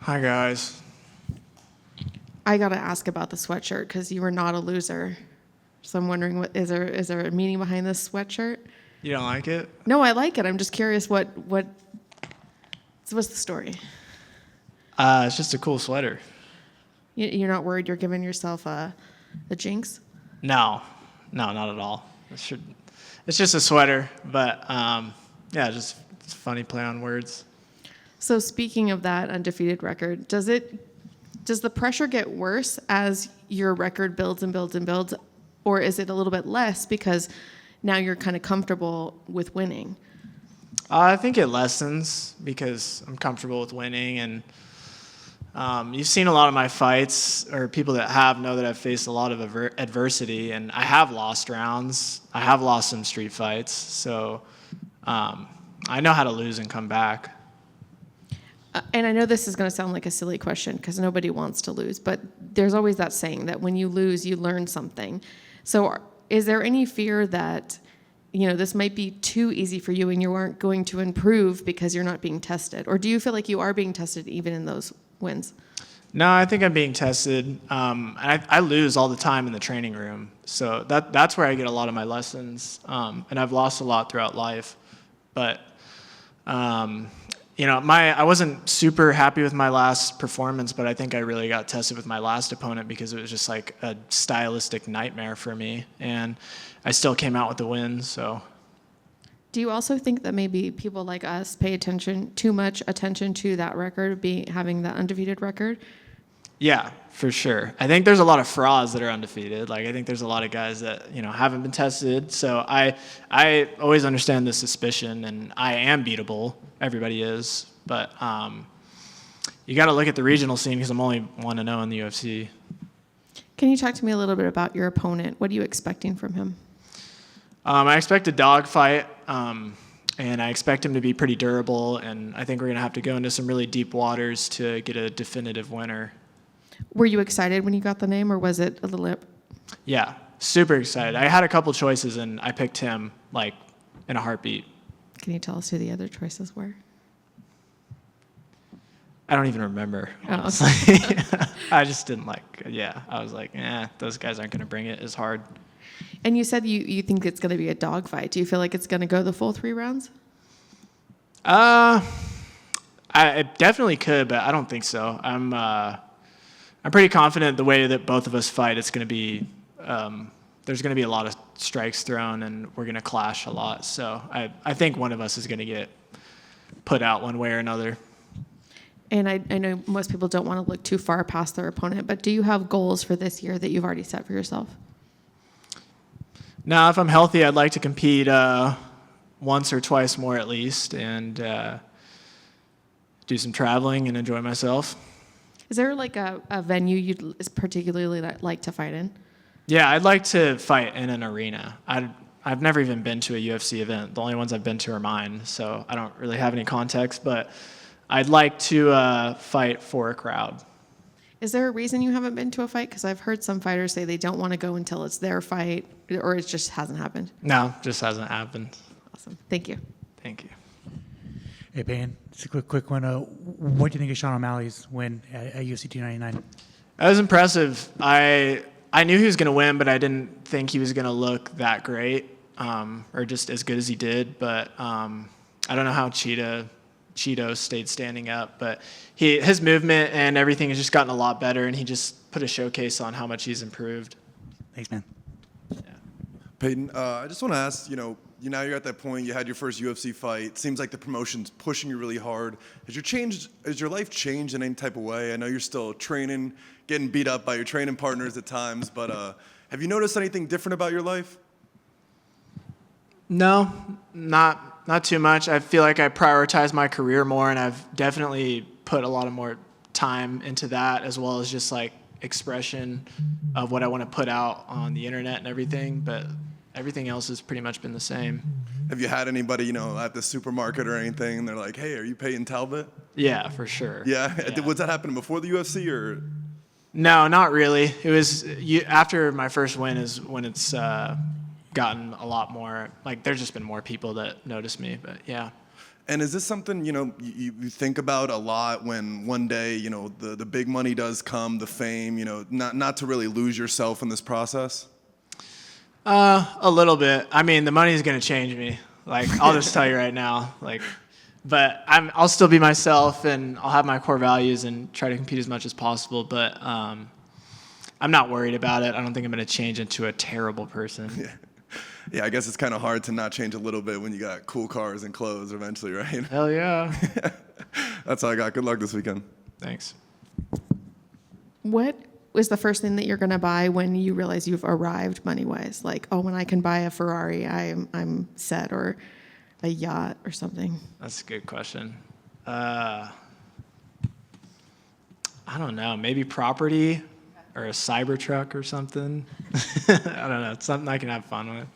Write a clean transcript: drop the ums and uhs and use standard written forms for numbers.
Hi, guys. I got to ask about the sweatshirt because you were not a loser. So I'm wondering, what is there a meaning behind this sweatshirt? You don't like it? No, I like it. I'm just curious what's the story? It's just a cool sweater. You're not worried you're giving yourself a jinx? No, not at all. It's just a sweater, but just it's a funny play on words. So speaking of that undefeated record, does the pressure get worse as your record builds and builds and builds, or is it a little bit less because now you're kind of comfortable with winning? I think it lessens because I'm comfortable with winning, and you've seen a lot of my fights, or people that have know that I've faced a lot of adversity, and I have lost rounds. I have lost some street fights, so I know how to lose and come back. And I know this is going to sound like a silly question because nobody wants to lose, but there's always that saying that when you lose, you learn something. So is there any fear that, this might be too easy for you and you aren't going to improve because you're not being tested? Or do you feel like you are being tested even in those wins? No, I think I'm being tested. I lose all the time in the training room. So that's where I get a lot of my lessons. And I've lost a lot throughout life. But I wasn't super happy with my last performance, but I think I really got tested with my last opponent because it was just like a stylistic nightmare for me, and I still came out with the win. So, do you also think that maybe people like us pay too much attention to that record, having that undefeated record? Yeah, for sure. I think there's a lot of frauds that are undefeated. Like, I think there's a lot of guys that, haven't been tested. So I always understand the suspicion, and I am beatable. Everybody is. But you got to look at the regional scene because I'm only 1-0 in the UFC. Can you talk to me a little bit about your opponent? What are you expecting from him? I expect a dogfight, and I expect him to be pretty durable, and I think we're going to have to go into some really deep waters to get a definitive winner. Were you excited when you got the name, or was it a little... Yeah, super excited. I had a couple choices, and I picked him, in a heartbeat. Can you tell us who the other choices were? I don't even remember, honestly. I just didn't I was like, those guys aren't going to bring it as hard. And you said you think it's going to be a dogfight. Do you feel like it's going to go the full 3 rounds? I definitely could, but I don't think so. I'm pretty confident the way that both of us fight, it's going to be, there's going to be a lot of strikes thrown, and we're going to clash a lot. So I think one of us is going to get put out one way or another. And I know most people don't want to look too far past their opponent, but do you have goals for this year that you've already set for yourself? Now, if I'm healthy, I'd like to compete once or twice more at least, and do some traveling and enjoy myself. Is there a venue you'd particularly like to fight in? Yeah, I'd like to fight in an arena. I've never even been to a UFC event. The only ones I've been to are mine, so I don't really have any context, but I'd like to fight for a crowd. Is there a reason you haven't been to a fight? Because I've heard some fighters say they don't want to go until it's their fight, or it just hasn't happened. No, just hasn't happened. Awesome. Thank you. Thank you. Hey, Payton. It's a quick one. What do you think of Sean O'Malley's win at UFC 299? That was impressive. I knew he was going to win, but I didn't think he was going to look that great, or just as good as he did. But I don't know how Cheeto stayed standing up, but his movement and everything has just gotten a lot better, and he just put a showcase on how much he's improved. Thanks, man. Yeah. Payton, I just want to ask, now you're at that point, you had your first UFC fight. Seems like the promotion's pushing you really hard. Has your life changed in any type of way? I know you're still training, getting beat up by your training partners at times, but have you noticed anything different about your life? No, not too much. I feel like I prioritize my career more, and I've definitely put a lot of more time into that, as well as just expression of what I want to put out on the internet and everything. But everything else has pretty much been the same. Have you had anybody, at the supermarket or anything, and they're like, "Hey, are you Payton Talbott?" Yeah, for sure. Yeah? Was that happening before the UFC, or? No, not really. It was after my first win is when it's gotten a lot more, there's just been more people that notice me, but yeah. And is this something, you think about a lot when one day, the big money does come, the fame, not to really lose yourself in this process? A little bit. I mean, the money's going to change me. Like, I'll just tell you right now. Like, but I'll still be myself, and I'll have my core values and try to compete as much as possible. But I'm not worried about it. I don't think I'm going to change into a terrible person. Yeah, I guess it's kind of hard to not change a little bit when you got cool cars and clothes eventually, right? Hell yeah. That's all I got. Good luck this weekend. Thanks. What was the first thing that you're going to buy when you realize you've arrived money-wise? Like, oh, when I can buy a Ferrari, I'm set, or a yacht or something. That's a good question. I don't know. Maybe property or a Cybertruck or something. I don't know. It's something I can have fun with.